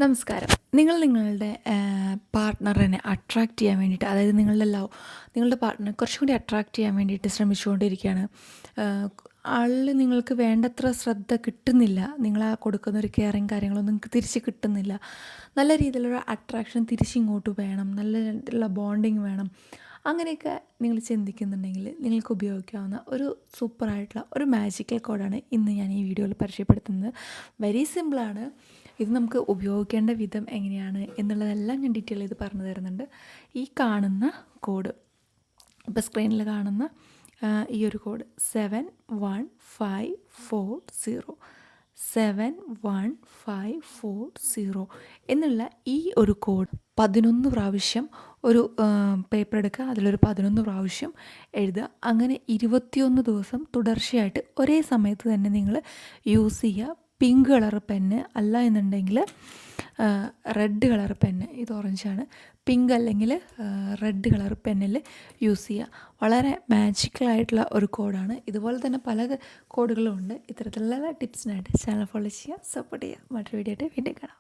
നമസ്കാരം. നിങ്ങൾ നിങ്ങളുടെ പാർട്ട്ണറിനെ അട്രാക്റ്റ് ചെയ്യാൻ വേണ്ടിയിട്ട്, അതായത് നിങ്ങളുടെ പാർട്ട്ണറെ കുറച്ചും കൂടി അട്രാക്റ്റ് ചെയ്യാൻ വേണ്ടിയിട്ട് ശ്രമിച്ചുകൊണ്ടിരിക്കുകയാണ്. ആളിൽ നിങ്ങൾക്ക് വേണ്ടത്ര ശ്രദ്ധ കിട്ടുന്നില്ല. നിങ്ങൾ ആ കൊടുക്കുന്ന ഒരു കെയറിങ് കാര്യങ്ങളൊന്നും നിങ്ങൾക്ക് തിരിച്ച് കിട്ടുന്നില്ല. നല്ല രീതിയിലുള്ള അട്രാക്ഷൻ തിരിച്ചിങ്ങോട്ട് വേണം, നല്ല രീതിയിലുള്ള ബോണ്ടിങ് വേണം. അങ്ങനെയൊക്കെ നിങ്ങൾ ചിന്തിക്കുന്നുണ്ടെങ്കിൽ നിങ്ങൾക്ക് ഉപയോഗിക്കാവുന്ന ഒരു സൂപ്പറായിട്ടുള്ള ഒരു മാജിക്കൽ കോഡാണ് ഇന്ന് ഞാൻ ഈ വീഡിയോയിൽ പരിചയപ്പെടുത്തുന്നത്. വെരി സിമ്പിളാണ്. ഇത് നമുക്ക് ഉപയോഗിക്കേണ്ട വിധം എങ്ങനെയാണ് എന്നുള്ളതെല്ലാം ഞാൻ ഡീറ്റെയിൽ ചെയ്ത് പറഞ്ഞു തരുന്നുണ്ട്. ഈ കാണുന്ന കോഡ്, ഇപ്പോൾ സ്ക്രീനിൽ കാണുന്ന ഈ ഒരു കോഡ് 71540 71540 എന്നുള്ള ഈ ഒരു കോഡ് 11 പ്രാവശ്യം ഒരു പേപ്പർ എടുക്കുക, അതിലൊരു 11 പ്രാവശ്യം എഴുതുക. അങ്ങനെ 21 ദിവസം തുടർച്ചയായിട്ട് ഒരേ സമയത്ത് തന്നെ നിങ്ങൾ യൂസ് ചെയ്യുക. പിങ്ക് കളർ പെന്ന് അല്ല എന്നുണ്ടെങ്കിൽ റെഡ് കളർ പെന്ന്, ഇത് ഓറഞ്ചാണ്, പിങ്ക് അല്ലെങ്കിൽ റെഡ് കളർ പെന്നിൽ യൂസ് ചെയ്യുക. വളരെ മാജിക്കലായിട്ടുള്ള ഒരു കോഡാണ്. ഇതുപോലെ തന്നെ പല കോഡുകളും ഉണ്ട്. ഇത്തരത്തിലുള്ള ടിപ്സിനായിട്ട് ചാനൽ ഫോളോ ചെയ്യുക, സപ്പോർട്ട് ചെയ്യുക. മറ്റൊരു വീഡിയോ ആയിട്ട് വീണ്ടും കാണാം.